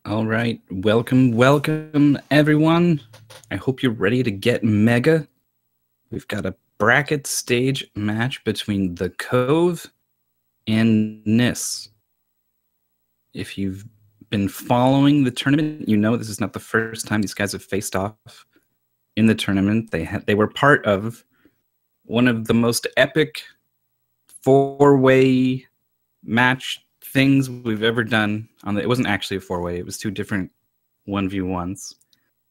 All right, welcome everyone. I hope you're ready to get mega. We've got a bracket stage match between the Cove and niss. If you've been following the tournament, you know this is not the first time these guys have faced off in the tournament. They were part of one of the most epic four-way match things we've ever done it wasn't actually a four-way, it was two different 1v1s,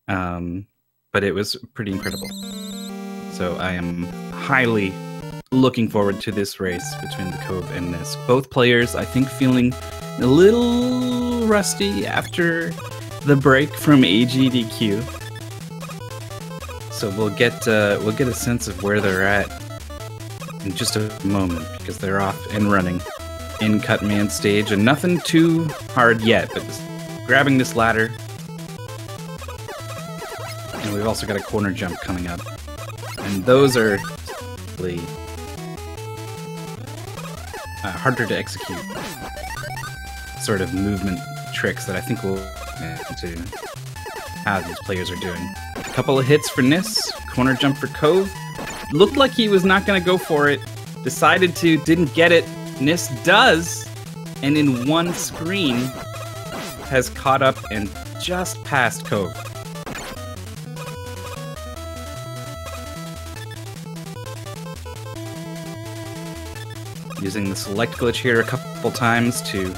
but it was pretty incredible. So I am highly looking forward to this race between the Cove and niss. Both players, I think, feeling a little rusty after the break from AGDQ, so we'll get a sense of where they're at in just a moment, because they're off and running in Cutman stage, and nothing too hard yet, but just grabbing this ladder. And we've also got a corner jump coming up, and those are really harder to execute sort of movement tricks that I think will to how these players are doing. A couple of hits for niss, corner jump for Cove. Looked like he was not going to go for it, decided to, didn't get it. niss does, and in one screen has caught up and just passed Cove. Using the select glitch here a couple times to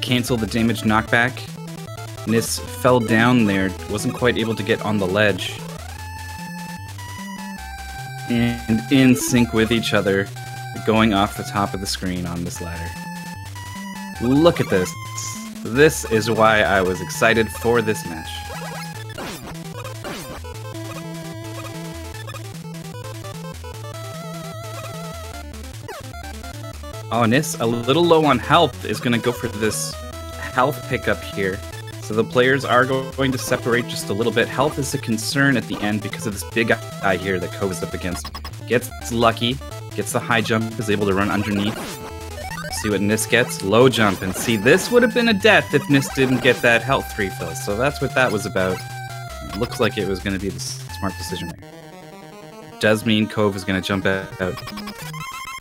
cancel the damage knockback. niss fell down there, wasn't quite able to get on the ledge. And in sync with each other, going off the top of the screen on this ladder. Look at this. This is why I was excited for this match. Oh, niss, a little low on health, is going to go for this health pickup here. So the players are going to separate just a little bit. Health is a concern at the end because of this big guy here that Cove is up against. Gets lucky, gets the high jump, is able to run underneath. See what niss gets? Low jump. And see, this would have been a death if niss didn't get that health refill. So that's what that was about. It looks like it was going to be the smart decision there. Does mean Cove is going to jump out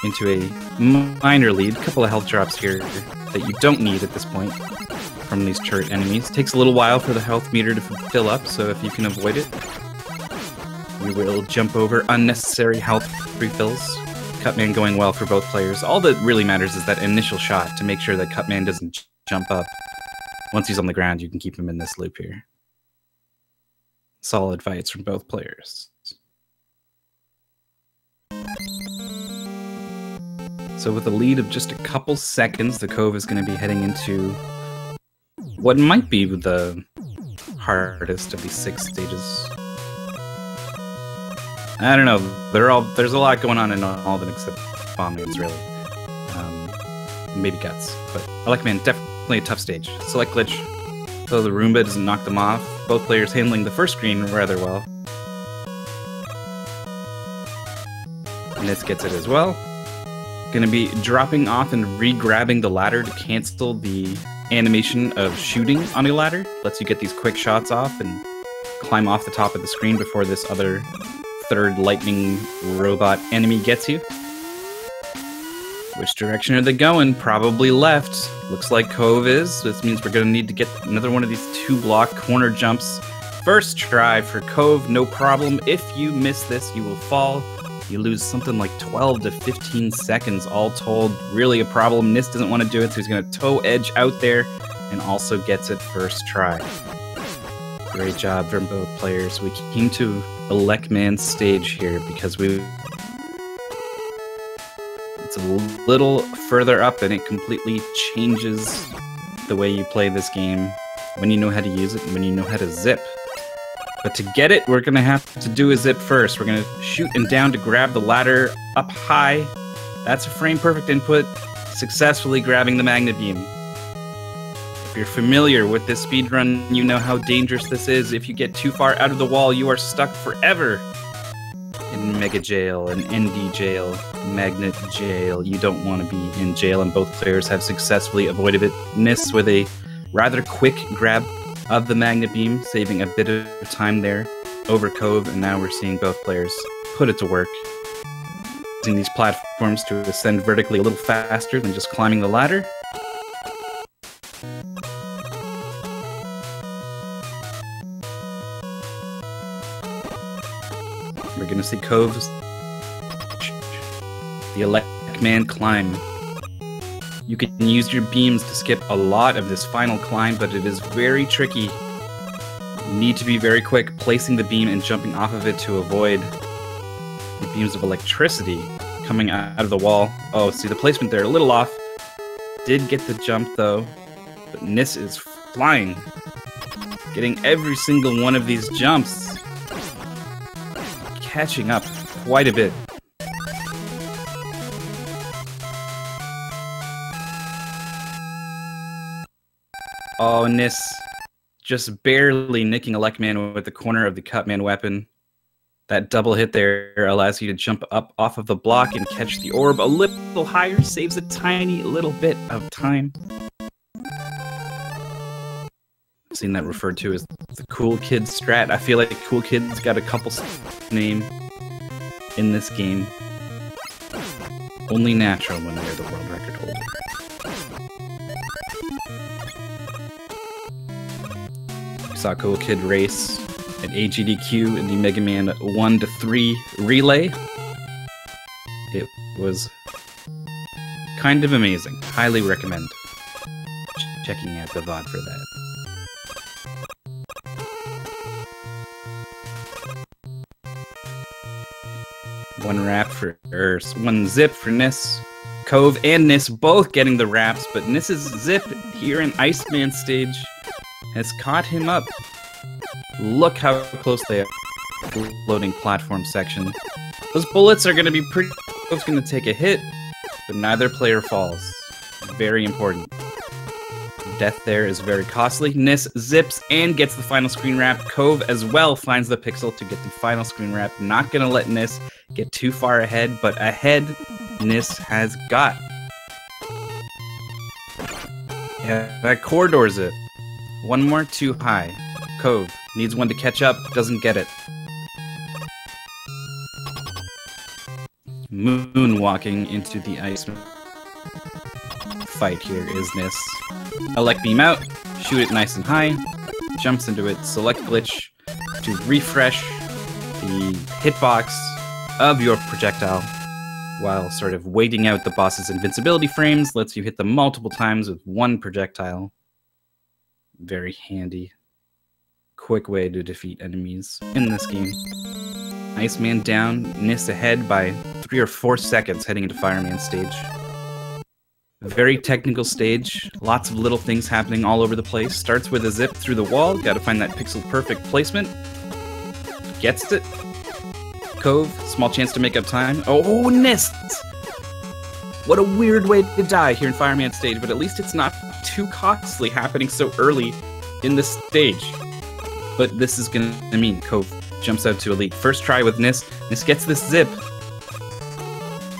into a minor lead. A couple of health drops here that you don't need at this point from these turret enemies. Takes a little while for the health meter to fill up, so if you can avoid it, you will jump over unnecessary health refills. Cutman going well for both players. All that really matters is that initial shot to make sure that Cutman doesn't jump up. Once he's on the ground, you can keep him in this loop here. Solid fights from both players. So with a lead of just a couple seconds, the Cove is going to be heading into what might be the hardest of these 6 stages. I don't know. There's a lot going on in all of them except bombings, really. Maybe guts, but Elecman, definitely a tough stage. Select glitch, though the Roomba doesn't knock them off. Both players handling the first screen rather well. niss gets it as well. Going to be dropping off and re-grabbing the ladder to cancel the animation of shooting on a ladder. Lets you get these quick shots off and climb off the top of the screen before this other third lightning robot enemy gets you. Which direction are they going? Probably left. Looks like Cove is. This means we're going to need to get another one of these 2-block corner jumps. First try for Cove, no problem. If you miss this, you will fall. You lose something like 12 to 15 seconds all told. Really a problem. niss doesn't want to do it, so he's going to toe edge out there and also gets it first try. Great job from both players. We came to Elecman's stage here because it's a little further up and it completely changes the way you play this game when you know how to use it and when you know how to zip. But to get it, we're going to have to do a zip first. We're going to shoot and down to grab the ladder up high. That's a frame perfect input. Successfully grabbing the magnet beam. If you're familiar with this speedrun, you know how dangerous this is. If you get too far out of the wall, you are stuck forever in Mega Jail and ND Jail, Magnet Jail. You don't want to be in jail, and both players have successfully avoided it. niss with a rather quick grab of the Magnet Beam, saving a bit of time there over Cove, and now we're seeing both players put it to work. Using these platforms to ascend vertically a little faster than just climbing the ladder. We're going to see Cove's the Elect Man climb. You can use your beams to skip a lot of this final climb, but it is very tricky. You need to be very quick placing the beam and jumping off of it to avoid the beams of electricity coming out of the wall. Oh, see the placement there, a little off. Did get the jump though, but niss is flying. Getting every single one of these jumps. Catching up quite a bit. Oh, niss just barely nicking Electman with the corner of the Cutman weapon. That double hit there allows you to jump up off of the block and catch the orb a little higher, saves a tiny little bit of time. I've seen that referred to as the Cool Kid strat. I feel like Cool Kid's got a couple name in this game. Only natural when they're the world record holder. Saw Cool Kid race at AGDQ in the Mega Man 1-3 relay. It was kind of amazing. Highly recommend checking out the VOD for that. One zip for Niss. Cove and Niss both getting the wraps, but Niss's zip here in Iceman stage has caught him up. Look how close they are to the loading platform section. Those bullets are going to be pretty... Cove's going to take a hit, but neither player falls. Very important. Death there is very costly. Niss zips and gets the final screen wrap. Cove as well finds the pixel to get the final screen wrap. Not going to let Niss get too far ahead, but ahead Niss has got. Yeah, that corridor zip. One more too high. Cove needs one to catch up, doesn't get it. Moonwalking into the ice fight here is Niss. Elect beam out, shoot it nice and high, jumps into it, select glitch to refresh the hitbox of your projectile while sort of waiting out the boss's invincibility frames, lets you hit them multiple times with one projectile. Very handy. Quick way to defeat enemies in this game. Iceman down, Niss ahead by 3 or 4 seconds heading into Fireman stage. A very technical stage, lots of little things happening all over the place. Starts with a zip through the wall, gotta find that pixel perfect placement. Gets it. Cove, small chance to make up time. Oh, Niss! What a weird way to die here in Fireman stage, but at least it's not too costly happening so early in the stage. But this is gonna mean Cove jumps out to Elite. First try with Niss. Niss gets this zip.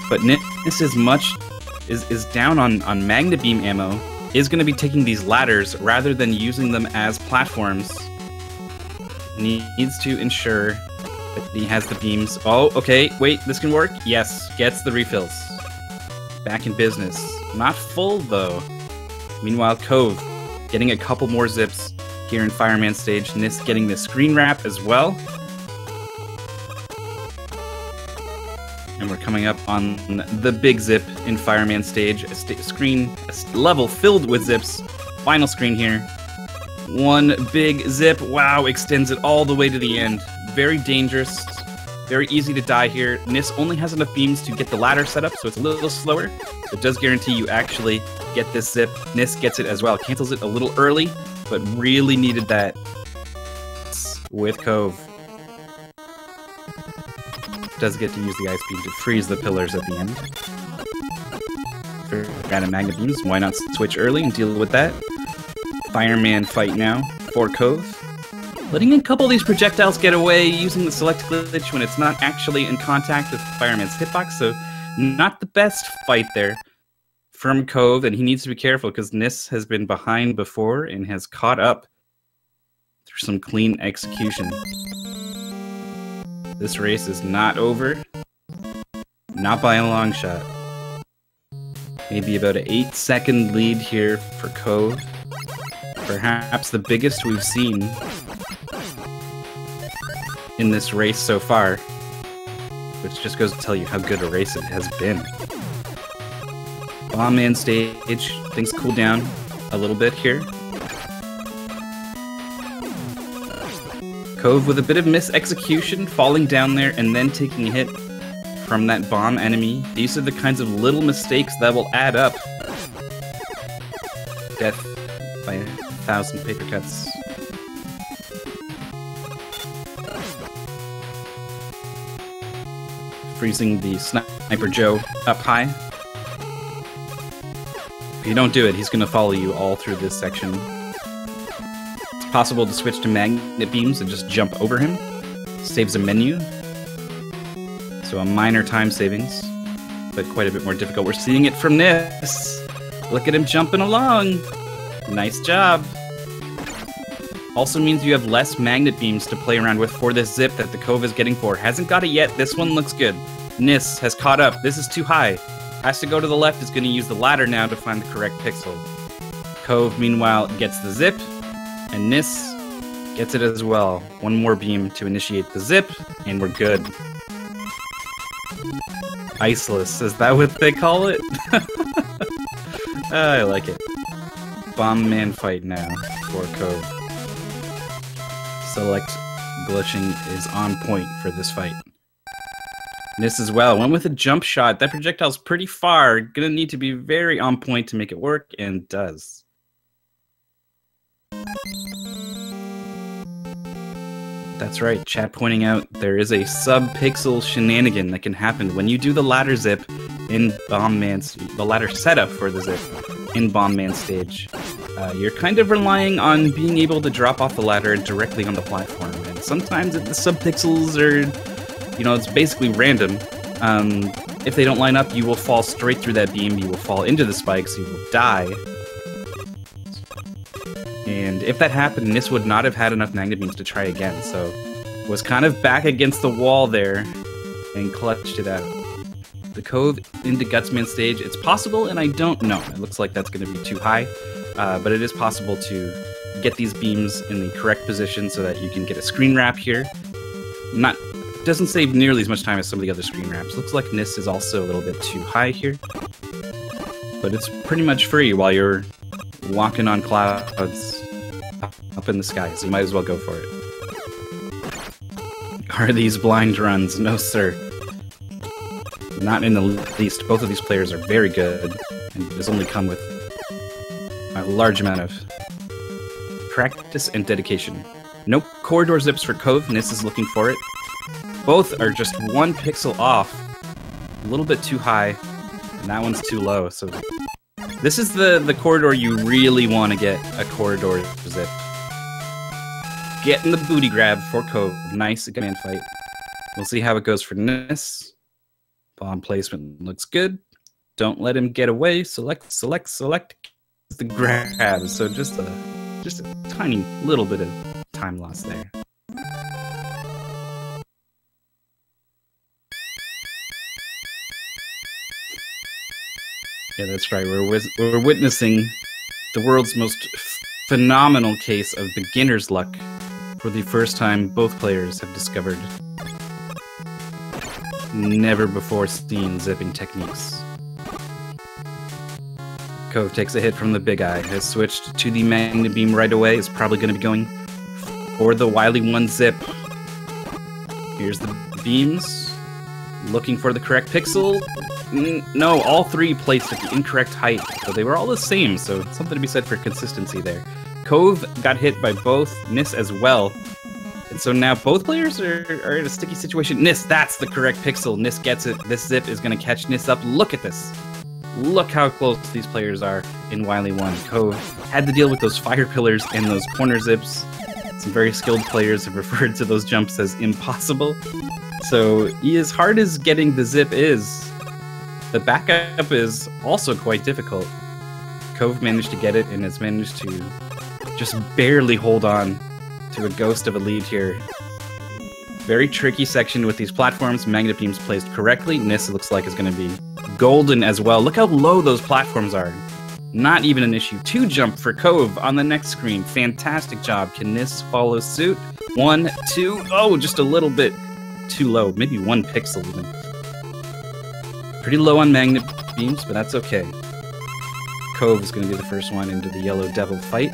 But Niss is down on Magnet Beam ammo, is gonna be taking these ladders rather than using them as platforms. Needs to ensure that he has the beams. Oh, okay, wait, this can work? Yes, gets the refills. Back in business. Not full, though. Meanwhile, Cove getting a couple more zips here in Fireman stage. Niss getting the screen wrap as well. And we're coming up on the big zip in Fireman stage. A level filled with zips. Final screen here. One big zip. Wow, extends it all the way to the end. Very dangerous. Very easy to die here. Niss only has enough beams to get the ladder set up, so it's a little slower. It does guarantee you actually get this zip. Niss gets it as well. Cancels it a little early, but really needed that with Cove. Does get to use the ice beam to freeze the pillars at the end. For random magnet beams, why not switch early and deal with that? Fireman fight now for Cove. Letting a couple of these projectiles get away using the select glitch when it's not actually in contact with Fireman's hitbox, so not the best fight there from Cove, and he needs to be careful because Niss has been behind before and has caught up for some clean execution. This race is not over. Not by a long shot. Maybe about an 8-second lead here for Cove. Perhaps the biggest we've seen in this race so far. Which just goes to tell you how good a race it has been. Bomb Man stage. Things cool down a little bit here. Cove with a bit of mis-execution, falling down there and then taking a hit from that bomb enemy. These are the kinds of little mistakes that will add up. Death by 1,000 paper cuts. Freezing the Sniper Joe up high. If you don't do it, he's going to follow you all through this section. It's possible to switch to magnet beams and just jump over him. Saves a menu. So a minor time savings, but quite a bit more difficult. We're seeing it from niss. Look at him jumping along. Nice job. Also means you have less magnet beams to play around with for this zip that the Cove is getting for. Hasn't got it yet. This one looks good. Niss has caught up. This is too high. Has to go to the left. Is going to use the ladder now to find the correct pixel. Cove, meanwhile, gets the zip, and niss gets it as well. One more beam to initiate the zip, and we're good. Iceless, is that what they call it? I like it. Bomb Man fight now for Cove. Select glitching is on point for this fight. Niss as well. Went with a jump shot. That projectile's pretty far. Gonna need to be very on point to make it work, and does. That's right, chat pointing out there is a sub-pixel shenanigan that can happen when you do the ladder zip in Bomb Man's, the ladder setup for the zip in Bomb Man stage. You're kind of relying on being able to drop off the ladder directly on the platform, and sometimes the sub-pixels are, you know, it's basically random. If they don't line up, you will fall straight through that beam, you will fall into the spikes, you will die. And if that happened, niss would not have had enough magnet beams to try again, so was kind of back against the wall there and clutched it out. The Cove into Gutsman stage, it's possible, and I don't know. It looks like that's going to be too high, but it is possible to get these beams in the correct position so that you can get a screen wrap here. Doesn't save nearly as much time as some of the other screen wraps. Looks like niss is also a little bit too high here, but it's pretty much free while you're walking on clouds up in the sky, so you might as well go for it. Are these blind runs? No, sir. Not in the least. Both of these players are very good, and has only come with a large amount of practice and dedication. No corridor zips for Cove. Niss is looking for it. Both are just one pixel off. A little bit too high, and that one's too low, so this is the corridor you really want to get a corridor zip. Getting the booty grab for Cove. Nice command fight. We'll see how it goes for niss. Bomb placement looks good. Don't let him get away. Select, select, select. The grab. So just a tiny little bit of time loss there. Yeah, that's right. We're witnessing the world's most phenomenal case of beginner's luck. For the first time, both players have discovered never before seen zipping techniques. Cove takes a hit from the big eye, has switched to the magnet beam right away, is probably going to be going for the Wily 1 zip. Here's the beams, looking for the correct pixel. No, all three placed at the incorrect height, so they were all the same, so something to be said for consistency there. Cove got hit by both, niss as well, and so now both players are in a sticky situation. Niss, that's the correct pixel. Niss gets it. This zip is going to catch niss up. Look at this. Look how close these players are in Wily 1. Cove had to deal with those fire pillars and those corner zips. Some very skilled players have referred to those jumps as impossible. So, as hard as getting the zip is, the backup is also quite difficult. Cove managed to get it and has managed to just barely hold on to a ghost of a lead here. Very tricky section with these platforms. Magnet beams placed correctly. niss, it looks like, is going to be golden as well. Look how low those platforms are. Not even an issue. 2 jump for Cove on the next screen. Fantastic job. Can niss follow suit? 1, 2. Oh, just a little bit too low. Maybe 1 pixel even. Pretty low on magnet beams, but that's okay. Cove is going to be the first one into the Yellow Devil fight.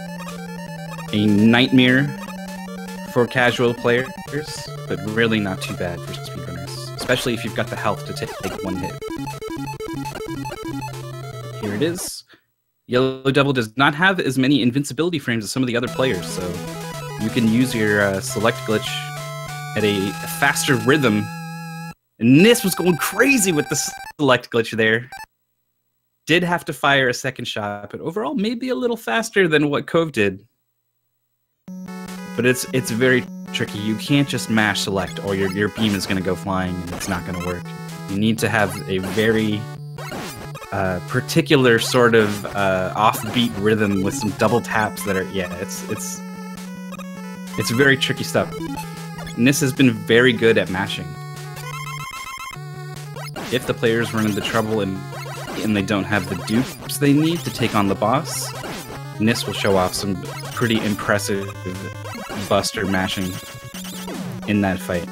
A nightmare for casual players, but really not too bad for speedrunners, especially if you've got the health to take 1 hit. Here it is. Yellow Devil does not have as many invincibility frames as some of the other players, so you can use your select glitch at a faster rhythm. And niss was going crazy with the select glitch there. Did have to fire a second shot, but overall maybe a little faster than what Cove did. But it's very tricky. You can't just mash select or your beam is going to go flying and it's not going to work. You need to have a very particular sort of offbeat rhythm with some double taps that are, yeah, it's very tricky stuff. niss has been very good at mashing. If the players run into trouble and they don't have the dupes they need to take on the boss, niss will show off some pretty impressive buster mashing in that fight.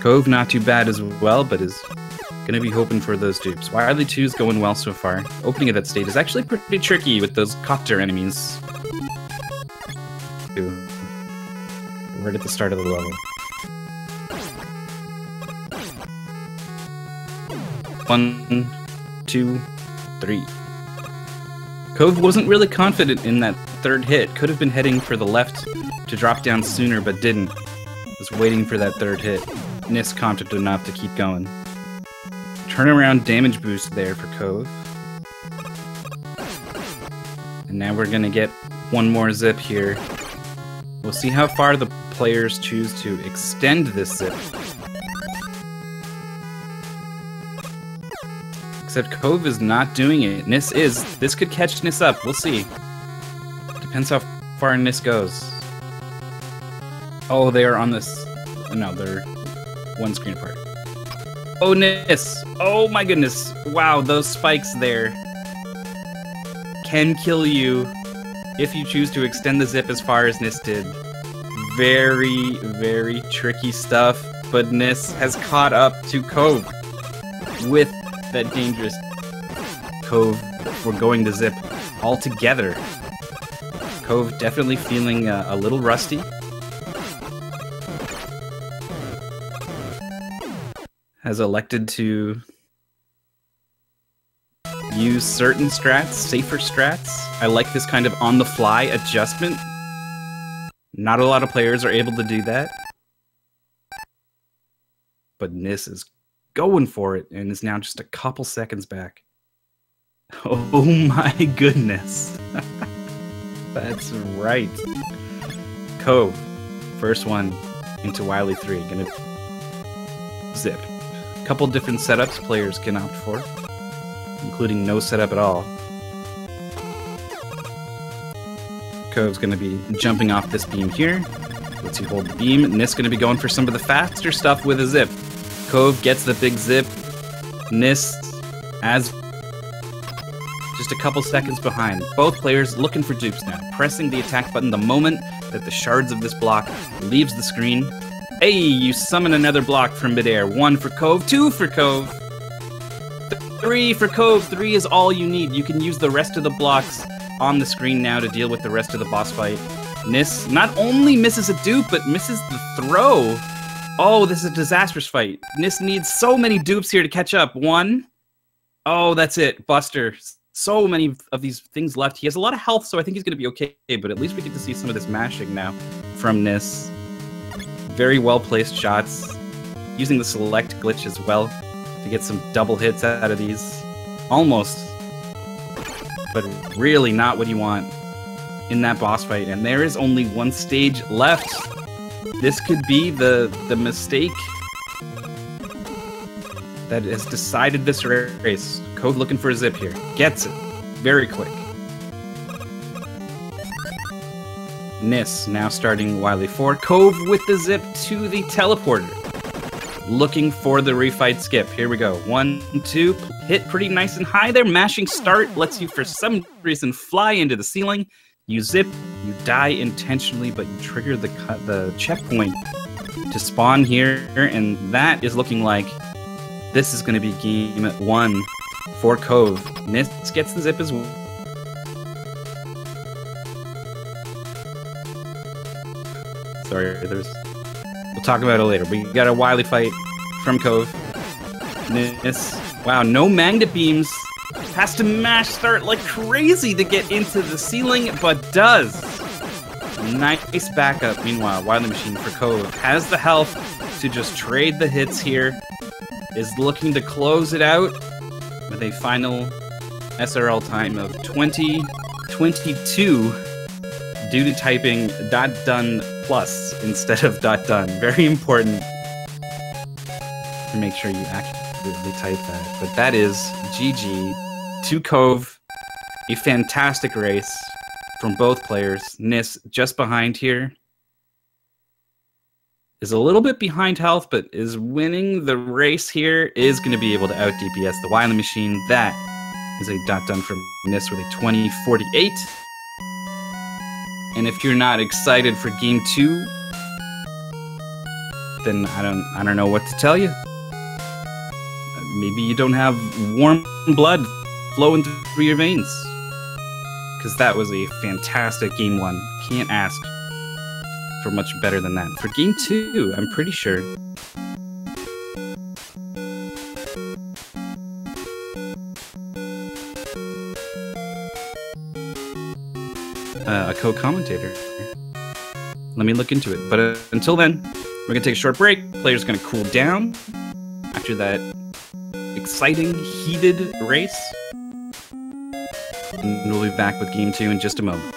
Cove not too bad as well, but is gonna be hoping for those dupes. Wily 2's going well so far. Opening of that stage is actually pretty tricky with those copter enemies. Right at the start of the level. 1, 2, 3. Cove wasn't really confident in that 3rd hit. Could have been heading for the left to drop down sooner, but didn't. Was waiting for that 3rd hit. niss comped enough to keep going. Turnaround damage boost there for Cove. And now we're gonna get 1 more zip here. We'll see how far the players choose to extend this zip. Except Cove is not doing it. niss is. This could catch niss up. We'll see. Depends how far niss goes. Oh, they are on this. No, they're 1 screen apart. Oh, niss. Oh my goodness. Wow, those spikes there can kill you if you choose to extend the zip as far as niss did. Very, very tricky stuff, but niss has caught up to Cove with that dangerous Cove. We're going to zip all together. Cove definitely feeling a little rusty. Has elected to use certain strats, safer strats. I like this kind of on-the-fly adjustment. Not a lot of players are able to do that. But niss is going for it and is now just a couple seconds back. Oh my goodness. That's right. Cove, first one into Wily 3. Gonna zip. Couple different setups players can opt for, including no setup at all. Cove's gonna be jumping off this beam here. Let's see, hold the beam. niss gonna be going for some of the faster stuff with a zip. Cove gets the big zip. niss as just a couple seconds behind. Both players looking for dupes now, pressing the attack button the moment that the shards of this block leaves the screen. Hey, you summon another block from midair. 1 for Cove, 2 for Cove, 3 for Cove. 3 is all you need. You can use the rest of the blocks on the screen now to deal with the rest of the boss fight. niss not only misses a dupe, but misses the throw. Oh, this is a disastrous fight. niss needs so many dupes here to catch up. 1. Oh, that's it. Buster. So many of these things left. He has a lot of health, so I think he's going to be okay, but at least we get to see some of this mashing now from niss. Very well-placed shots. Using the select glitch as well to get some double hits out of these. Almost. But really not what you want in that boss fight. And there is only 1 stage left. This could be the mistake that has decided this race. Cove looking for a zip here. Gets it. Very quick. Niss now starting Wily 4. Cove with the zip to the teleporter. Looking for the refight skip. Here we go. 1, 2. Hit pretty nice and high there. Mashing start lets you, for some reason, fly into the ceiling. You zip. You die intentionally, but you trigger the checkpoint to spawn here. And that is looking like this is going to be game 1 for Cove. Niss gets the zip as well. Sorry, we'll talk about it later. We got a Wily fight from Cove. Niss, wow, no magnet beams. Has to mash start like crazy to get into the ceiling, but does. Nice backup. Meanwhile, Wily Machine for Cove has the health to just trade the hits here. Is looking to close it out with a final SRL time of 20:22 due to typing .done plus instead of .done. Very important to make sure you accurately type that. But that is GG to Cove. A fantastic race from both players. Niss just behind here. Is a little bit behind health, but is winning the race here. Is going to be able to out DPS the Wily Machine. That is a .done from Niss with a 20:48. And if you're not excited for game 2, then I don't know what to tell you. Maybe you don't have warm blood flowing through your veins. Because that was a fantastic game 1. Can't ask for much better than that. For game 2, I'm pretty sure a co-commentator. Let me look into it. But until then, we're gonna take a short break. Players gonna cool down after that exciting, heated race. And we'll be back with game 2 in just a moment.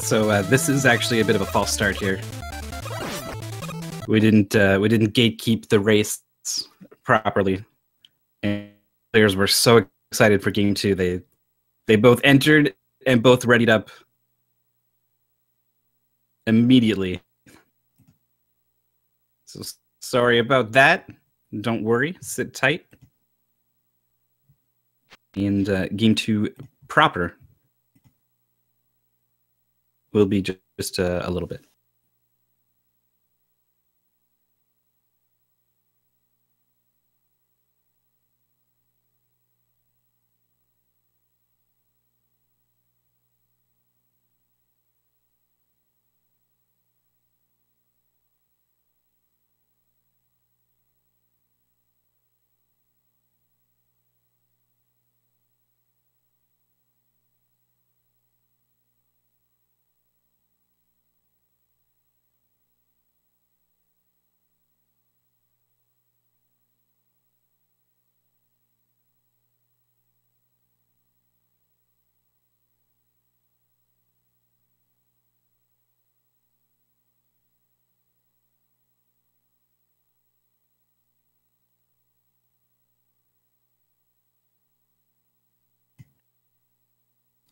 So this is actually a bit of a false start here. We didn't gatekeep the race properly, and players were so excited for game 2. They both entered and both readied up immediately. So sorry about that. Don't worry. Sit tight. And game 2 proper will be just a little bit.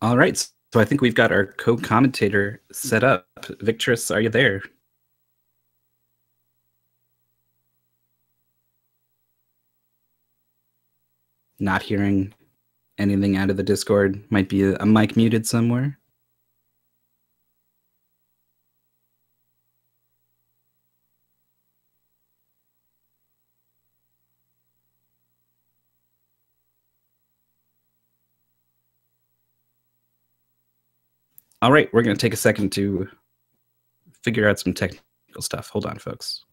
All right, so I think we've got our co-commentator set up. Victress, are you there? Not hearing anything out of the Discord. Might be a mic muted somewhere. All right, we're going to take a second to figure out some technical stuff. Hold on, folks.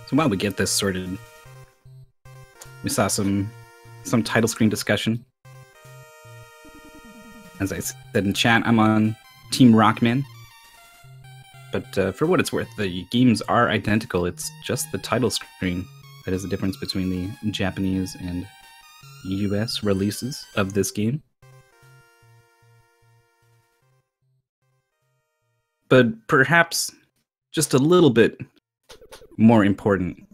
So while we get this sorted, we saw some title screen discussion. As I said in chat, I'm on Team Rockman. But for what it's worth, the games are identical. It's just the title screen that is the difference between the Japanese and US releases of this game. But perhaps just a little bit more important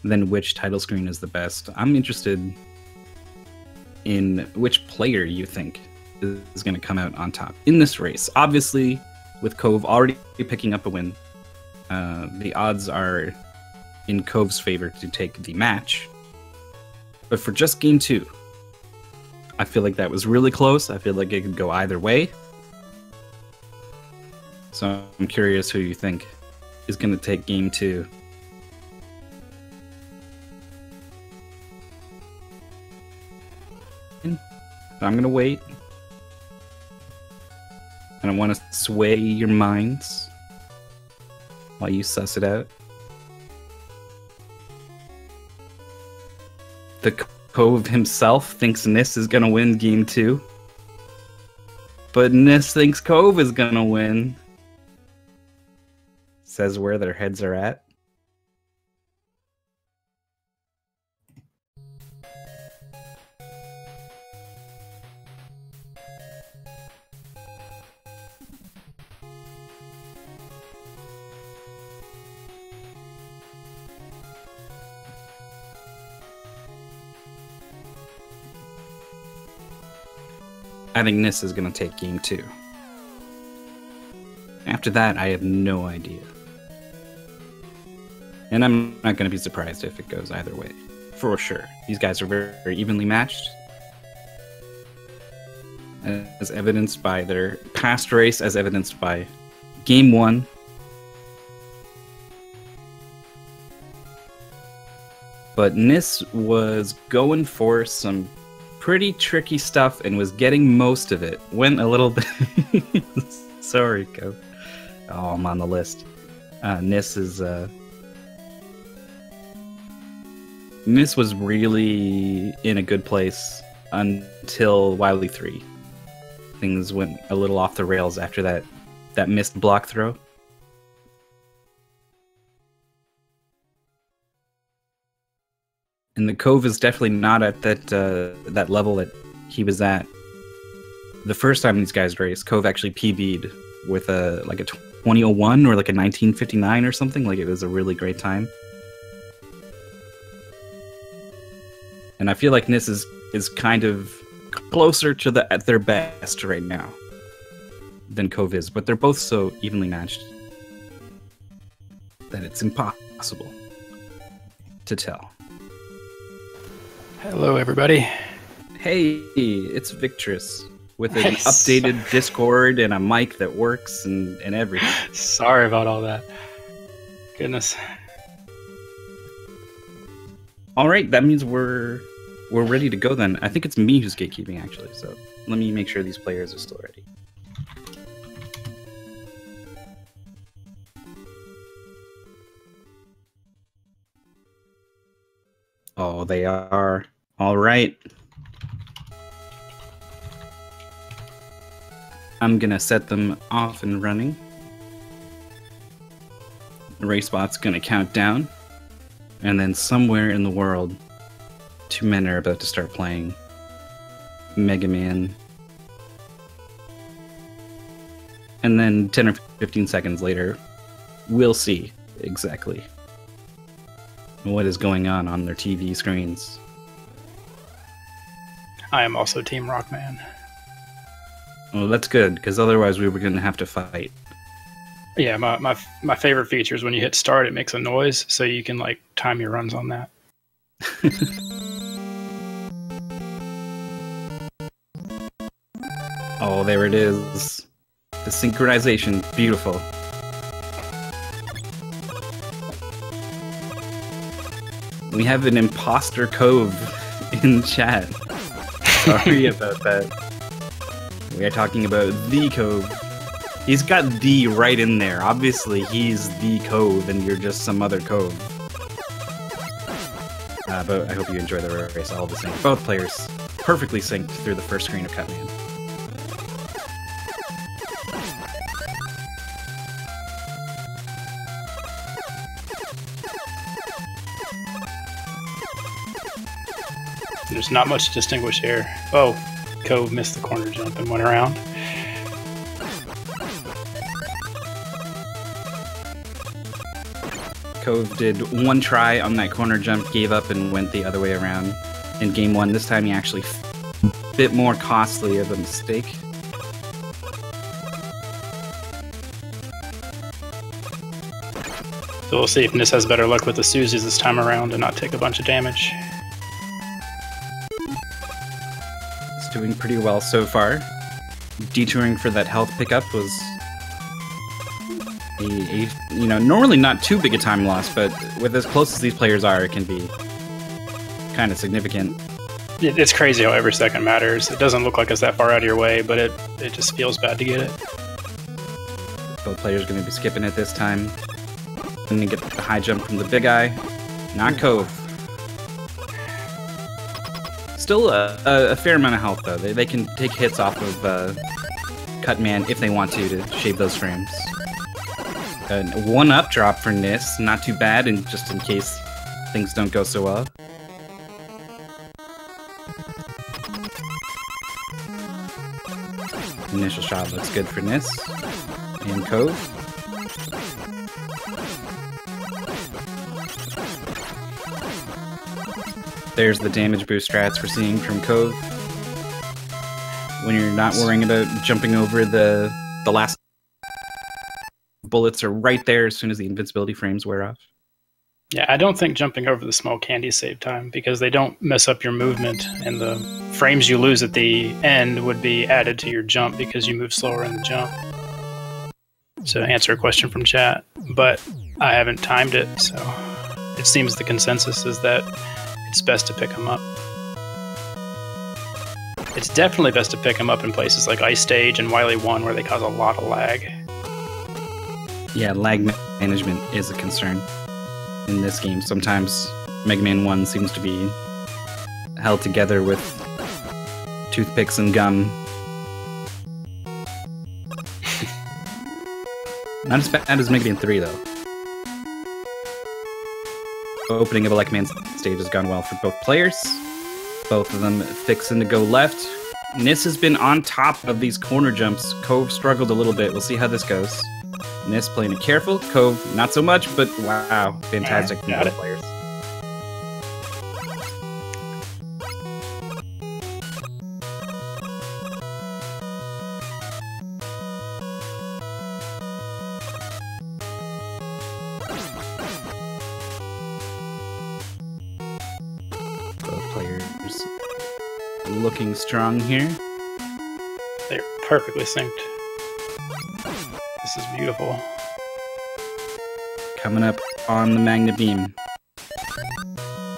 than which title screen is the best, I'm interested in which player you think is going to come out on top in this race. Obviously, with Cove already picking up a win, the odds are in Cove's favor to take the match. But for just game 2, I feel like that was really close. I feel like it could go either way. So I'm curious who you think is going to take game 2 I'm gonna wait. I don't want to sway your minds while you suss it out. The Cove himself thinks niss is gonna win game 2. But niss thinks Cove is gonna win. Says where their heads are at. I think niss is going to take game 2. After that, I have no idea. And I'm not going to be surprised if it goes either way. For sure. These guys are very, very evenly matched. As evidenced by their past race, as evidenced by game 1. But niss was going for some pretty tricky stuff and was getting most of it. Went a little bit... Sorry, Cove. Oh, I'm on the list. Niss is... Niss was really in a good place until Wily 3. Things went a little off the rails after that missed block throw. And the Cove is definitely not at that level that he was at the first time these guys raced. Cove actually PB'd with a 2001 or like a 1959 or something. Like, it was a really great time. And I feel like niss is kind of closer to at their best right now than Cove is, but they're both so evenly matched that it's impossible to tell. Hello, everybody. Hey, it's Victress with an updated Discord and a mic that works and everything. Sorry about all that. Goodness. All right, that means we're ready to go then. I think it's me who's gatekeeping, actually, so let me make sure these players are still ready. Oh, they are. All right. I'm going to set them off and running. The RaceBot's going to count down. And then somewhere in the world, 2 men are about to start playing Mega Man. And then 10 or 15 seconds later, we'll see exactly what is going on their TV screens. I am also Team Rockman. Well, that's good, because otherwise we were going to have to fight. Yeah, my favorite feature is when you hit start, it makes a noise, so you can like time your runs on that. Oh, there it is. The synchronization, beautiful. We have an imposter Cove in chat. Sorry about that. We are talking about the Cove. He's got the right in there. Obviously, he's the Cove, and you're just some other Cove. But I hope you enjoy the race all the same. Both players perfectly synced through the first screen of Cutman. There's not much to distinguish here. Oh, Cove missed the corner jump and went around. Cove did one try on that corner jump, gave up, and went the other way around. In game 1, this time he actually a bit more costly of a mistake. So we'll see if niss has better luck with the Suzies this time around and not take a bunch of damage. Doing pretty well so far. Detouring for that health pickup was normally not too big a time loss, but with as close as these players are, it can be kind of significant. It's crazy how every second matters. It doesn't look like it's that far out of your way, but it just feels bad to get it. Both players are going to be skipping it this time. Going to get the high jump from the big eye. Not Cove. Still a fair amount of health, though. They can take hits off of Cutman if they want to shave those frames. One up drop for Niss. Not too bad, and just in case things don't go so well. Initial shot looks good for Niss and Cove. There's the damage boost strats we're seeing from Cove. When you're not worrying about jumping over the last bullets are right there as soon as the invincibility frames wear off. Yeah, I don't think jumping over the small candies save time because they don't mess up your movement, and the frames you lose at the end would be added to your jump because you move slower in the jump. So answer a question from chat, but I haven't timed it, so it seems the consensus is that it's best to pick them up. It's definitely best to pick them up in places like Ice Stage and Wily 1 where they cause a lot of lag. Yeah, lag management is a concern in this game. Sometimes Mega Man 1 seems to be held together with toothpicks and gum. Not as bad as Mega Man 3, though. Opening of a Like Man stage has gone well for both players. Both of them fixing to go left. Niss has been on top of these corner jumps. Cove struggled a little bit. We'll see how this goes. Niss playing it careful. Cove, not so much, but wow, fantastic from both players. Both players looking strong here. They're perfectly synced. This is beautiful. Coming up on the Magna Beam.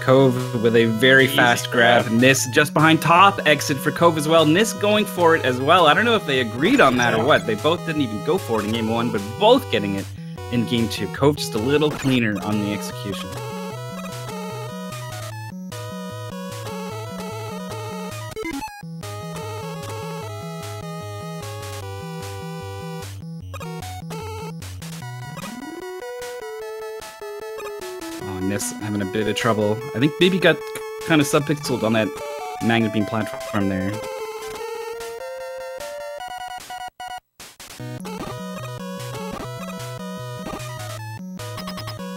Cove with a very fast grab. Niss just behind top. Exit for Cove as well. Niss going for it as well. I don't know if they agreed on that or what. They both didn't even go for it in game 1, but both getting it in game 2. Cove just a little cleaner on the execution. Niss having a bit of trouble. I think maybe got kind of subpixeled on that Magna Beam platform there.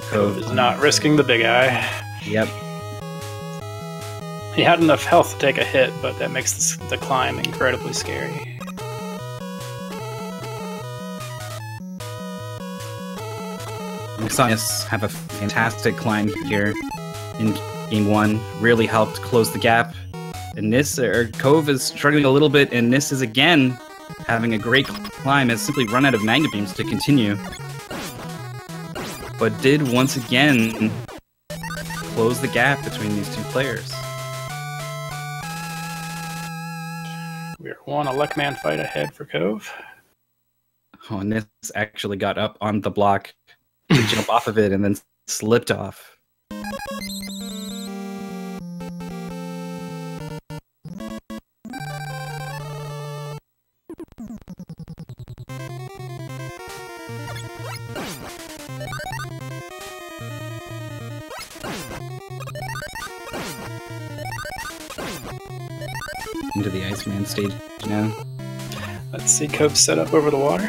Cove is not risking the big eye. Yep. He had enough health to take a hit, but that makes the climb incredibly scary. We saw Niss have a fantastic climb here in game 1. Really helped close the gap. And Cove is struggling a little bit, and Niss is again having a great climb. Has simply run out of Magna Beams to continue. But did once again close the gap between these two players. We're one Luckman fight ahead for Cove. Oh, Niss actually got up on the block to jump off of it and then slipped off. Into the Iceman stage now. Let's see Cove set up over the water.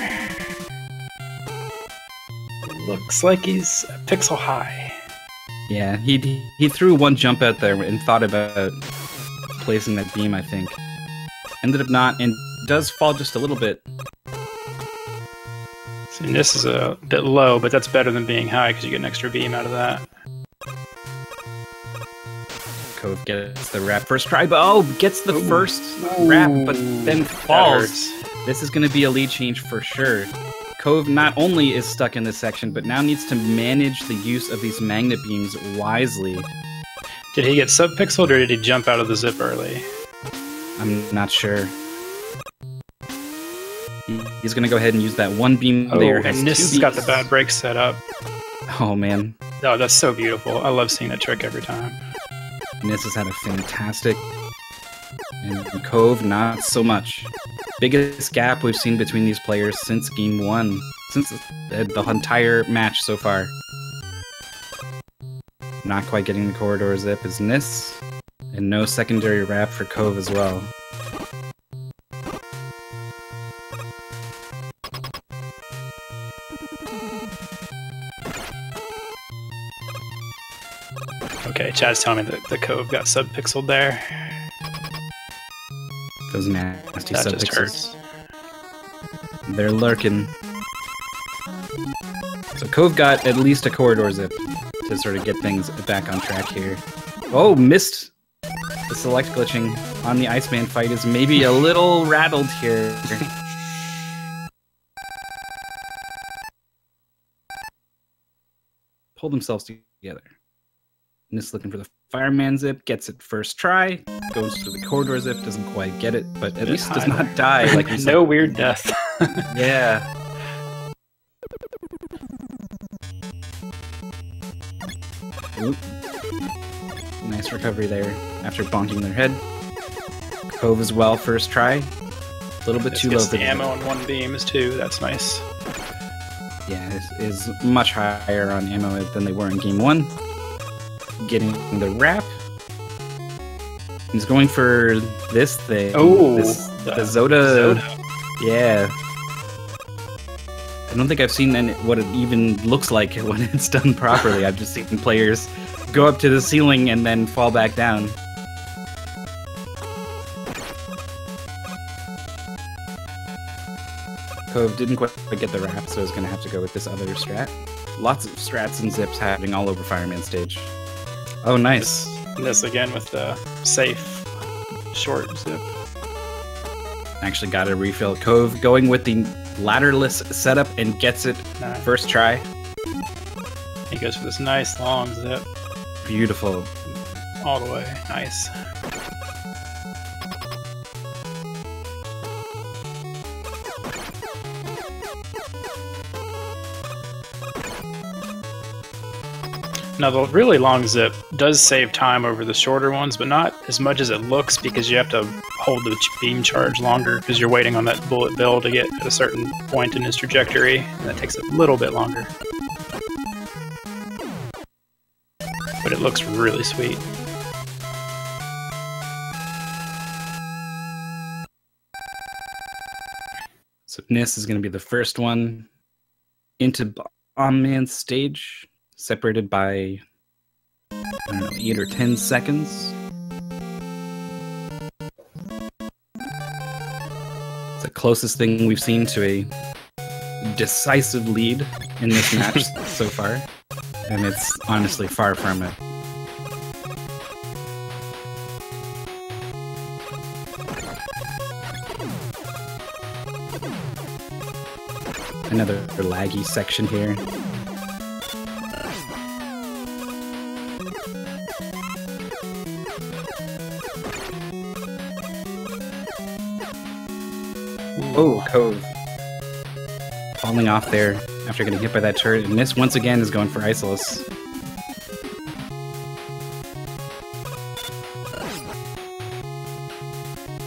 Looks like he's a pixel high. Yeah, he threw one jump out there and thought about placing that beam, I think. Ended up not, and does fall just a little bit. See, this is a bit low, but that's better than being high because you get an extra beam out of that. Cove gets the wrap first try, but gets the first wrap, but then falls. This is going to be a lead change for sure. Cove not only is stuck in this section, but now needs to manage the use of these Magna Beams wisely. Did he get sub-pixeled or did he jump out of the zip early? I'm not sure. He's going to go ahead and use that one beam there. And niss3's got the bad break set up. Oh, man. Oh, that's so beautiful. I love seeing that trick every time. niss has had a fantastic... And Cove, not so much. Biggest gap we've seen between these players since game 1. Since the entire match so far. Not quite getting the corridor zip is niss. And no secondary wrap for Cove as well. Okay, Chad's telling me that the Cove got sub-pixeled there. Those nasty that sub-pixels. Just hurts. They're lurking. So Cove got at least a corridor zip to sort of get things back on track here. Oh, missed! The select glitching on the Iceman fight is maybe a little rattled here. Pull themselves together. niss looking for the fireman zip, gets it first try, goes to the corridor zip, doesn't quite get it, but at least does not die. Like no weird death. Yeah. Oop. Nice recovery there after bonking their head. Cove as well, first try. A little bit too low for the ammo on one beams too, that's nice. Yeah, it is much higher on ammo than they were in game 1. Getting the wrap. He's going for this thing. Oh, the Zoda. Yeah. I don't think I've seen what it even looks like when it's done properly. I've just seen players go up to the ceiling and then fall back down. Cove didn't quite get the wrap, so I was going to have to go with this other strat. Lots of strats and zips happening all over Fireman stage. Oh, nice. This again with the safe short zip. Actually got a refill. Cove going with the ladderless setup and gets it first try. He goes for this nice long zip. Beautiful. All the way. Nice. Now the really long zip does save time over the shorter ones, but not as much as it looks because you have to hold the beam charge longer because you're waiting on that bullet bill to get at a certain point in his trajectory, and that takes a little bit longer. But it looks really sweet. So niss is going to be the first one into Bombman's stage. Separated by, I don't know, 8 or 10 seconds. It's the closest thing we've seen to a decisive lead in this match so far. And it's honestly far from it. Another laggy section here. Oh, Cove. Falling off there after getting hit by that turret. And niss once again is going for Isolus.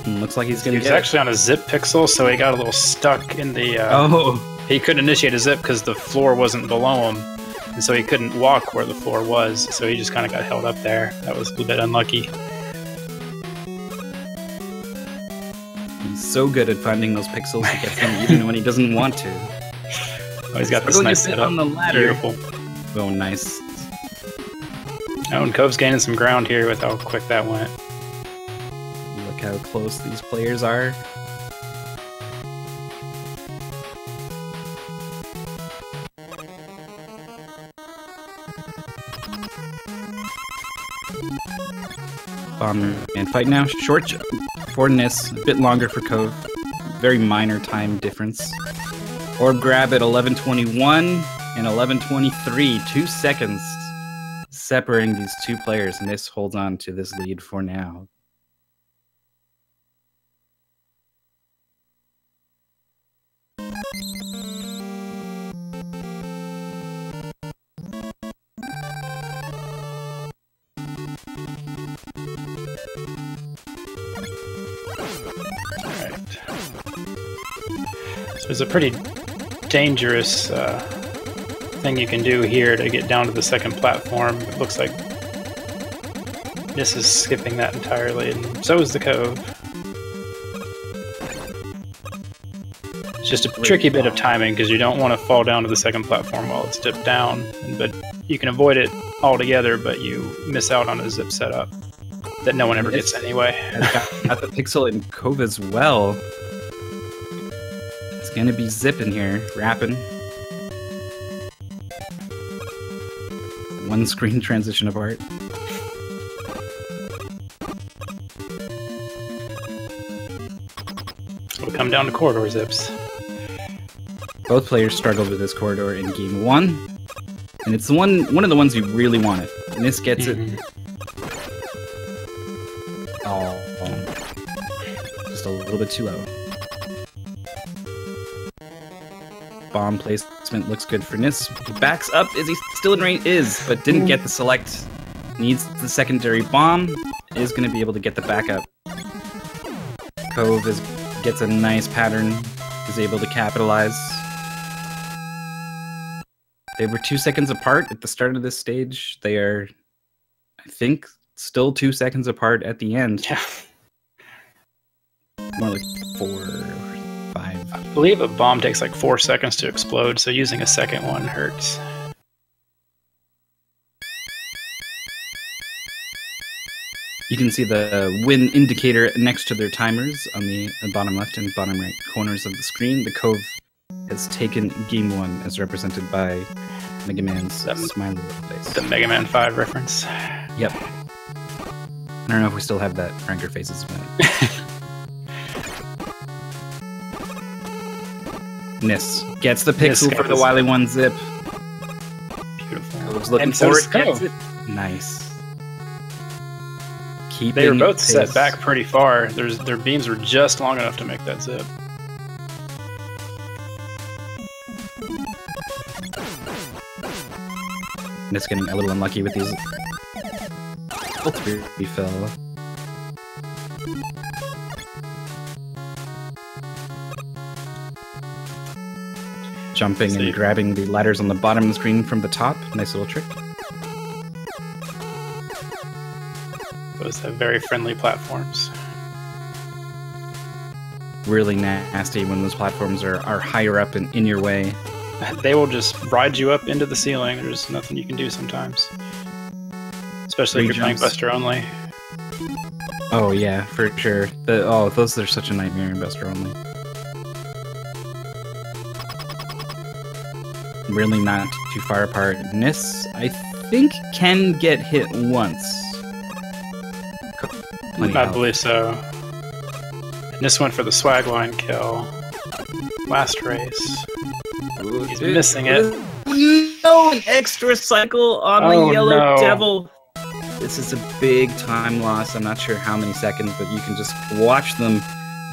Looks like he's going to get actually on a zip pixel, so he got a little stuck in the... He couldn't initiate a zip because the floor wasn't below him. And so he couldn't walk where the floor was. So he just kind of got held up there. That was a little bit unlucky. So good at finding those pixels to get them even when he doesn't want to. Oh, he's got this nice setup on the ladder. Beautiful. Oh, nice. Oh, and Cove's gaining some ground here with how quick that went. Look how close these players are. Bomberman fight now. Short jump for niss, a bit longer for Cove. Very minor time difference. Orb grab at 11:21 and 11:23, 2 seconds. separating these two players. Niss holds on to this lead for now. There's a pretty dangerous thing you can do here to get down to the second platform. It looks like this is skipping that entirely, and so is the Cove. It's just a tricky bit of timing because you don't want to fall down to the second platform while it's dipped down, but you can avoid it altogether, but you miss out on a zip setup that no one ever gets anyway. Got the pixel in Cove as well. It's gonna be zipping here, rapping. One screen transition apart. We'll come down to corridor zips. Both players struggled with this corridor in game 1, and it's one of the ones you really wanted. Niss gets it. Oh, just a little bit too low. Bomb placement looks good for Niss. He backs up. Is he still in range? Is, but didn't get the select. Needs the secondary bomb. Is going to be able to get the backup. Cove gets a nice pattern. Is able to capitalize. They were 2 seconds apart at the start of this stage. They are, I think, still 2 seconds apart at the end. Yeah. More like 4 or 5. I believe a bomb takes like 4 seconds to explode, so using a second one hurts. You can see the win indicator next to their timers on the bottom left and bottom right corners of the screen. The Cove has taken game 1 as represented by Mega Man's smiley little face. The Mega Man 5 reference. Yep. I don't know if we still have that Ranker Faces, but... Niss gets the pixel for the Wily 1 zip. Beautiful. Cove's looking for it. Gets it. Nice. They were both set back pretty far. Their beams were just long enough to make that zip. Niss getting a little unlucky with these. All 3 fell. Jumping and grabbing the ladders on the bottom of the screen from the top. Nice little trick. Those have very friendly platforms. Really nasty when those platforms are higher up and in your way. They will just ride you up into the ceiling. There's nothing you can do sometimes. Especially if you're playing Buster only. Oh yeah, for sure. Those are such a nightmare in Buster only. Really not too far apart. Niss, I think, can get hit once. I believe so. Niss went for the swag line kill. Last race. Ooh, he's missing it. No, an extra cycle on the Yellow Devil. This is a big time loss. I'm not sure how many seconds, but you can just watch them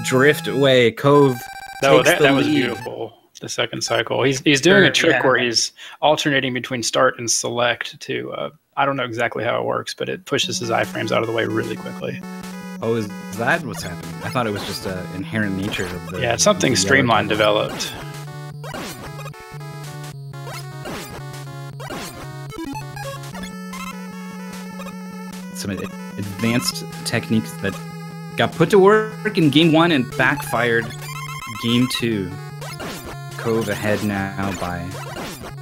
drift away. Cove takes the lead. That was beautiful. The second cycle. He's doing a trick where he's alternating between start and select to, I don't know exactly how it works, but it pushes his iframes out of the way really quickly. Oh, is that what's happening? I thought it was just an inherent nature of the... Yeah, it's something Streamline developed. Some advanced techniques that got put to work in game 1 and backfired game 2. Cove ahead now by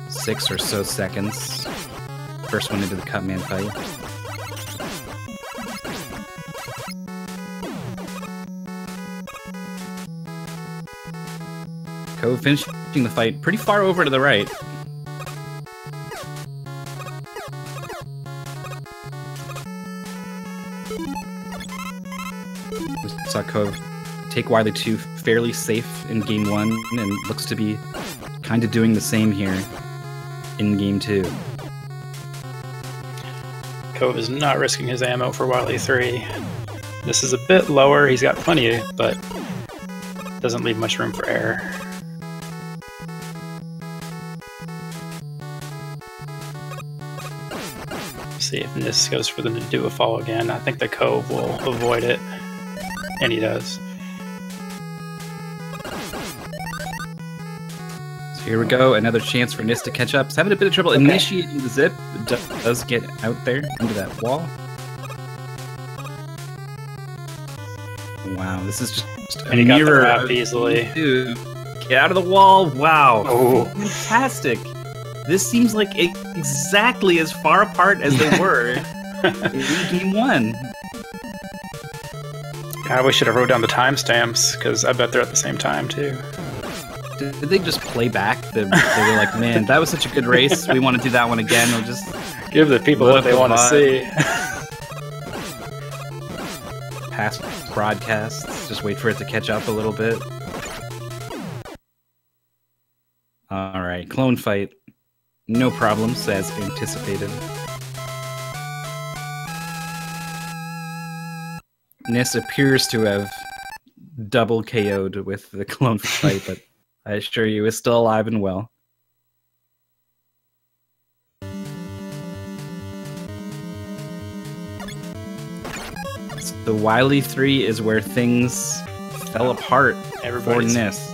6 or so seconds. First one into the Cutman fight. Cove finishing the fight pretty far over to the right. We saw Cove take Wily 2 fairly safe in game 1 and looks to be kind of doing the same here in game 2. Cove is not risking his ammo for Wily 3. This is a bit lower. He's got plenty, but doesn't leave much room for error. See if niss goes for the do-a-fall again. I think the Cove will avoid it, and he does. So here we go, another chance for niss to catch up. He's having a bit of trouble initiating the zip. Does get out there into that wall. Wow, this is just and he got the wrap easily. Dude, get out of the wall! Wow, oh. Fantastic. This seems like exactly as far apart as they were in game 1. God, we should have wrote down the timestamps, because I bet they're at the same time, too. Did they just play back? They were like, man, that was such a good race. We want to do that one again. We'll just give the people what they want to see. Past broadcasts. Just wait for it to catch up a little bit. All right, clone fight. No problems, as anticipated. Niss appears to have double KO'd with the clone fight, but I assure you, is still alive and well. The Wily 3 is where things fell apart for Niss.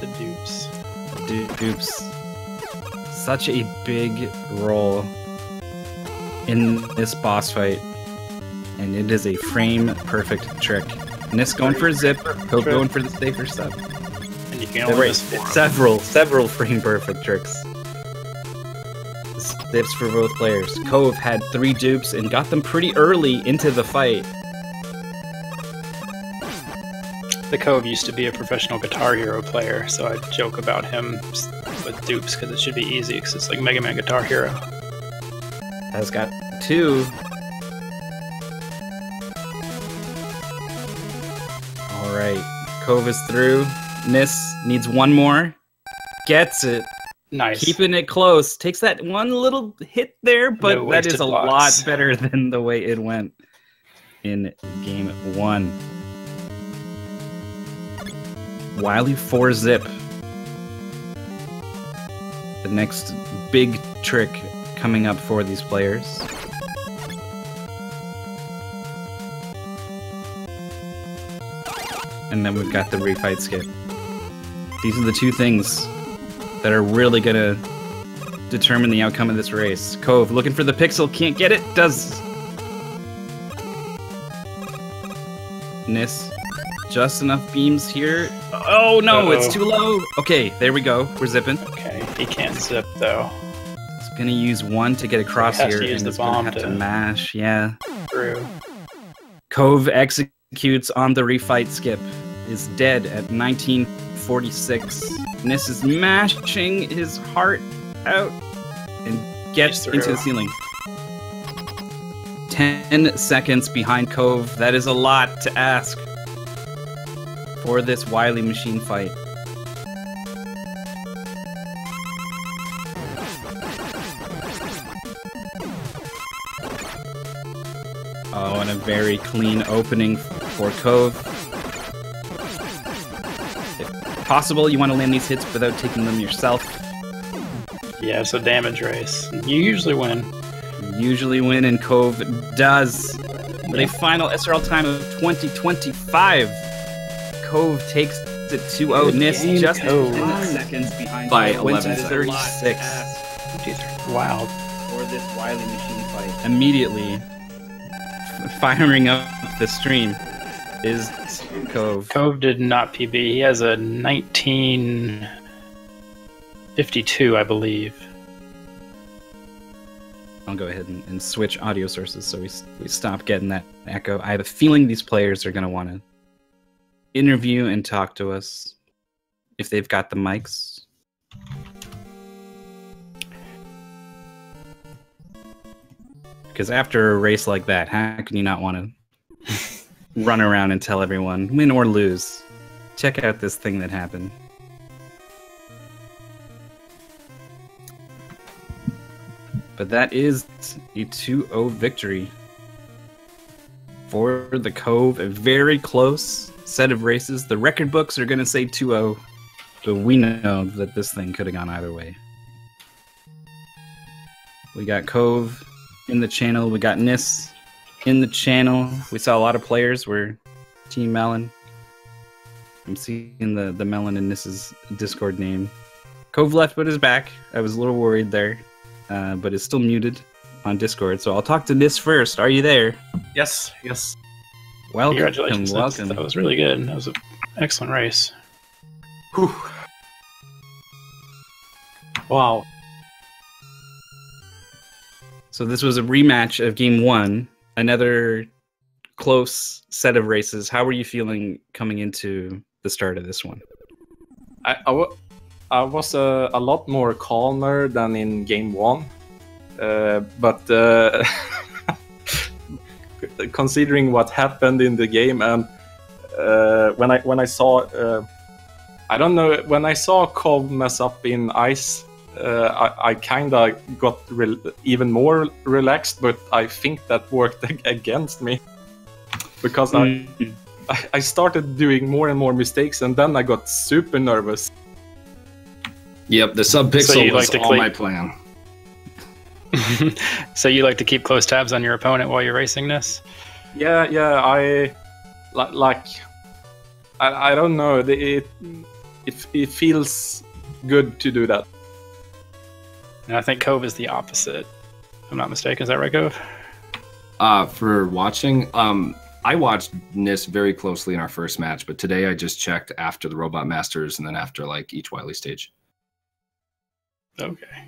The dupes. Dupes. Such a big role in this boss fight, and it is a frame-perfect trick. Niss going for a zip, Cove going for the safer stuff. And you can only miss several frame-perfect tricks. Zips for both players. Cove had 3 dupes and got them pretty early into the fight. The Cove used to be a professional Guitar Hero player, so I joke about him with dupes because it should be easy because it's like Mega Man Guitar Hero. Has got 2. Alright, Cove is through. Niss needs 1 more. Gets it. Nice. Keeping it close. Takes that one little hit there, but that is a lot better than the way it went in game 1. Wily 4 zip. The next big trick coming up for these players. And then we've got the refight skip. These are the 2 things that are really gonna determine the outcome of this race. Cove looking for the pixel, can't get it, does. Niss, just enough beams here. Oh no, it's too low. Okay, there we go, we're zipping. Okay, he can't zip though. He's gonna use 1 to get across here, and he's gonna have to mash, yeah. Through. Cove executes on the refight skip, is dead at 1946. Niss is mashing his heart out and gets into the ceiling. 10 seconds behind Cove. That is a lot to ask for this Wily machine fight. Oh, and a very clean opening for Cove. If possible, you want to land these hits without taking them yourself. Yeah, it's a damage race. You usually win. Usually win, and Cove does. With a final SRL time of 2025. Cove takes it 2-0. Niss just 10 seconds behind by 11 36. Wow. For this Wily machine fight. Immediately firing up the stream is Cove. Cove did not PB. He has a 1952, I believe. I'll go ahead and switch audio sources so we stop getting that echo. I have a feeling these players are going to want to interview and talk to us if they've got the mics. Because after a race like that, how can you not want to run around and tell everyone, win or lose, check out this thing that happened. But that is a 2-0 victory for the Cove. A very close set of races. The record books are going to say 2-0, but we know that this thing could have gone either way. We got Cove in the channel. We got Niss in the channel. We saw a lot of players were Team Melon. I'm seeing the Melon in Niss's Discord name. Cove left but is back. I was a little worried there, but is still muted on Discord. So I'll talk to Niss first. Are you there? Yes. Welcome. Congratulations. Welcome. That was really good. That was an excellent race. Whew. Wow. So this was a rematch of Game 1. Another close set of races. How were you feeling coming into the start of this one? I was a lot more calmer than in Game 1. But considering what happened in the game, and when I saw I don't know, when I saw Cove mess up in ice, I kind of got even more relaxed, but I think that worked against me because I started doing more and more mistakes, and then I got super nervous. Yep, the sub-pixel So you was like to all my plan. So you like to keep close tabs on your opponent while you're racing this? Yeah, I don't know. It feels good to do that. And I think Cove is the opposite. If I'm not mistaken. Is that right, Cove? For watching, I watched Niss very closely in our first match, but today I just checked after the Robot Masters and then after like each Wily stage. Okay.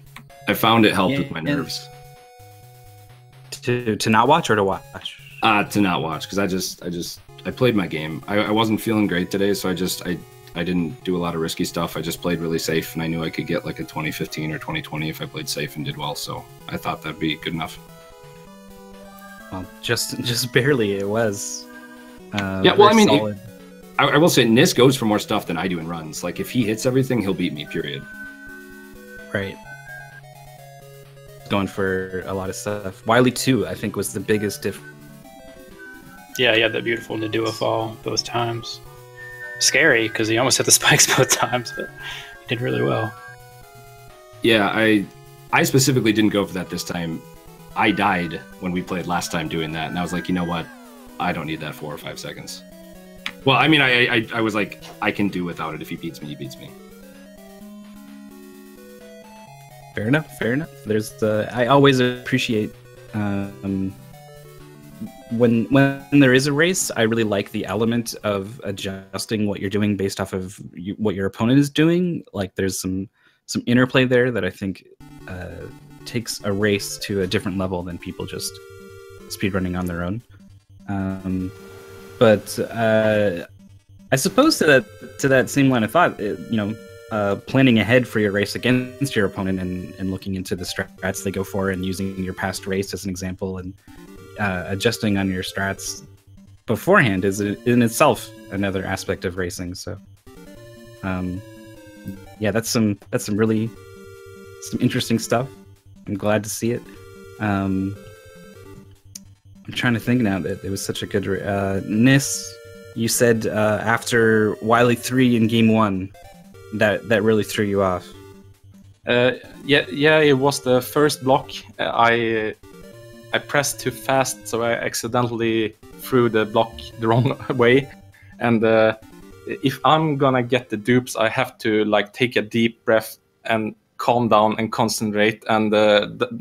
I found it helped with my nerves. To not watch or to watch? To not watch, because I played my game. I wasn't feeling great today, so I didn't do a lot of risky stuff. I just played really safe, and I knew I could get like a 2015 or 2020 if I played safe and did well, so I thought that'd be good enough. Well, just barely it was. Yeah, well, I mean, I will say Niss goes for more stuff than I do in runs. Like, if he hits everything, he'll beat me, period. Right. Going for a lot of stuff. Wily 2, I think, was the biggest difference. Yeah, he had that beautiful Nadua fall both times. Scary, because he almost hit the spikes both times, but he did really well. Yeah, I specifically didn't go for that this time. I died when we played last time doing that, and I was like, you know what? I don't need that 4 or 5 seconds. Well, I mean, I was like, I can do without it. If he beats me, he beats me. Fair enough. There's I always appreciate when there is a race. I really like the element of adjusting what you're doing based off of what your opponent is doing. Like there's some interplay there that I think takes a race to a different level than people just speedrunning on their own. But I suppose to that same line of thought, planning ahead for your race against your opponent and looking into the strats they go for and using your past race as an example and adjusting on your strats beforehand is in itself another aspect of racing. So, yeah, that's some interesting stuff. I'm glad to see it. I'm trying to think now that it was such a good Niss. You said after Wily 3 in Game 1 that really threw you off. Yeah, it was the first block. I pressed too fast, so I accidentally threw the block the wrong way. And if I'm gonna get the dupes, I have to like take a deep breath and calm down and concentrate. And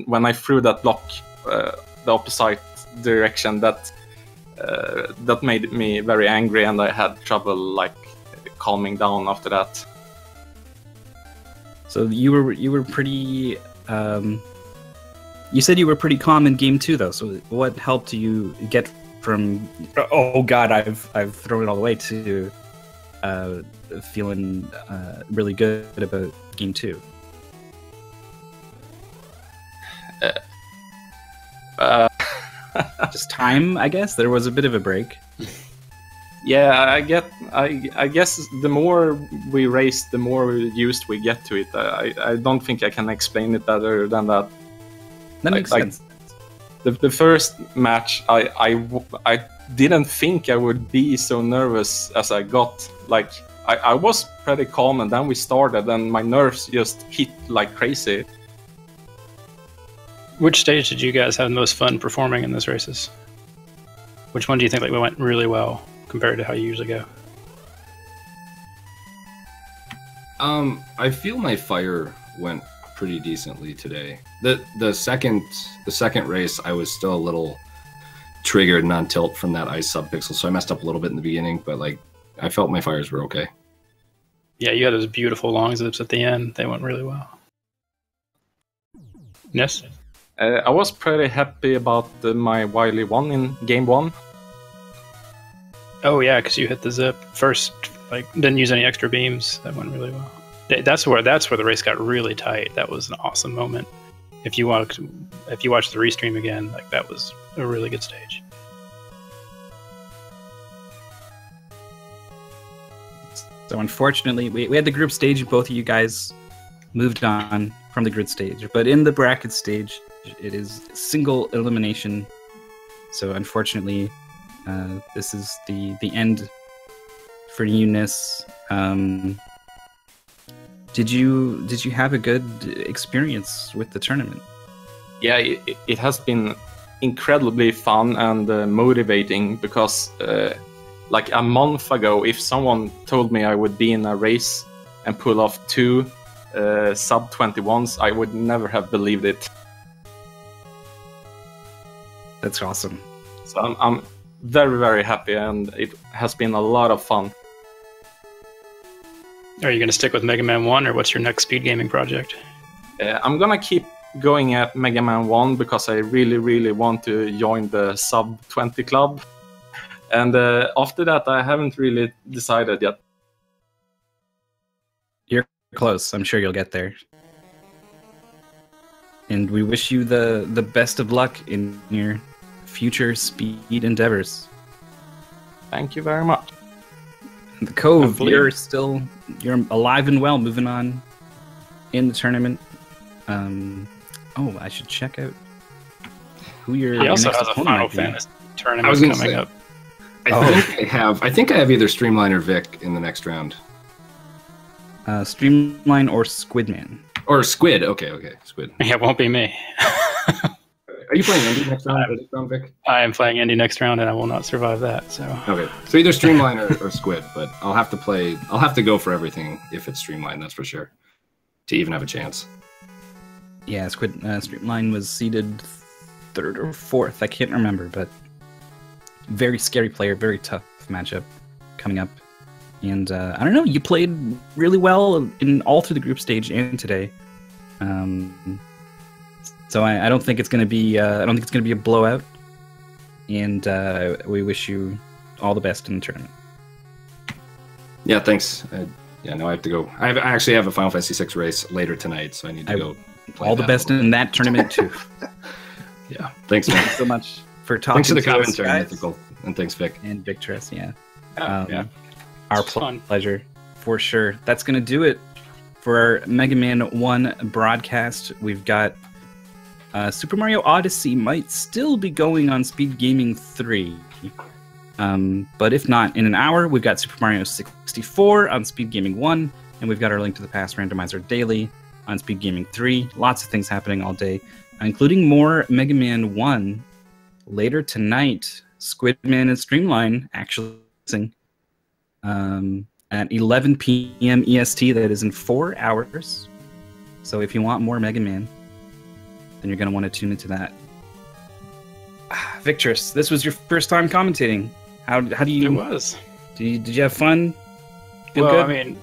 when I threw that block the opposite direction, that made me very angry, and I had trouble like calming down after that. So you were pretty. You said you were pretty calm in Game 2, though. So what helped you get from "oh God, I've thrown it all away" to feeling really good about Game 2? Just time, I guess. There was a bit of a break. Yeah, I guess the more we race, the more used we get to it. I don't think I can explain it better than that. That makes sense. The first match, I didn't think I would be so nervous as I got. Like, I was pretty calm, and then we started, and my nerves just hit like crazy. Which stage did you guys have the most fun performing in those races? Which one do you think like went really well compared to how you usually go? I feel my fire went pretty decently today. The second race, I was still a little triggered and on tilt from that ice subpixel, so I messed up a little bit in the beginning, but like I felt my fires were okay. Yeah, you had those beautiful long zips at the end. They went really well. Yes? I was pretty happy about my Wily 1 in game 1. Oh yeah, because you hit the zip first, like didn't use any extra beams. That went really well. That's where the race got really tight. That was an awesome moment. If you watch the restream again, like that was a really good stage. So unfortunately, we had the group stage. Both of you guys moved on from the grid stage, but in the bracket stage, it is single elimination. So unfortunately, this is the end for niss. Did you have a good experience with the tournament? Yeah, it has been incredibly fun and motivating because like a month ago, if someone told me I would be in a race and pull off 2 sub-21s, I would never have believed it. That's awesome. So I'm very, very happy, and it has been a lot of fun. Are you going to stick with Mega Man 1, or what's your next speed gaming project? I'm going to keep going at Mega Man 1 because I really, really want to join the sub-20 club. And after that, I haven't really decided yet. You're close. I'm sure you'll get there. And we wish you the best of luck in your future speed endeavors. Thank you very much. The Cove, you're alive and well, moving on in the tournament. Oh, I should check out who your. He also next has a opponent Final might be. Fantasy tournament coming up. I think I have either Streamline or Vic in the next round. Streamline or Squidman. Or Squid. Okay, Squid. Yeah, it won't be me. Are you playing Indy next round, Vic? I am playing Indy next round, and I will not survive that. So. Okay, so either Streamline or Squid, but I'll have to go for everything if it's Streamline, that's for sure, to even have a chance. Yeah, Streamline was seeded 3rd or 4th. I can't remember, but very scary player, very tough matchup coming up. And I don't know, you played really well in all through the group stage and today. So I don't think it's going to be a blowout. And we wish you all the best in the tournament. Yeah, thanks. Yeah, no, I have to go. I actually have a Final Fantasy VI race later tonight, so I need to go. All the best in that tournament too. Yeah, thanks, man. Thanks so much for talking. Thanks for the to us, commentary, guys. Mythical, and thanks, Vic. And Victorous, yeah. Yeah. Our pleasure, for sure. That's going to do it for our Mega Man 1 broadcast. We've got Super Mario Odyssey might still be going on Speed Gaming 3. But if not, in an hour, we've got Super Mario 64 on Speed Gaming 1, and we've got our Link to the Past Randomizer Daily on Speed Gaming 3. Lots of things happening all day, including more Mega Man 1 later tonight. Squidman and Streamline actually at 11 p.m. EST. That is in 4 hours. So if you want more Mega Man, then you're going to want to tune into that. Victorous, this was your first time commentating. How do you? It was. Did you have fun? Feel Well, good? I mean,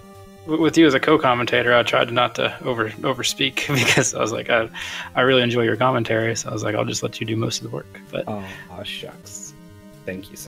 with you as a co-commentator, I tried not to overspeak because I was like, I really enjoy your commentary, so I was like, I'll just let you do most of the work. But oh shucks. Thank you so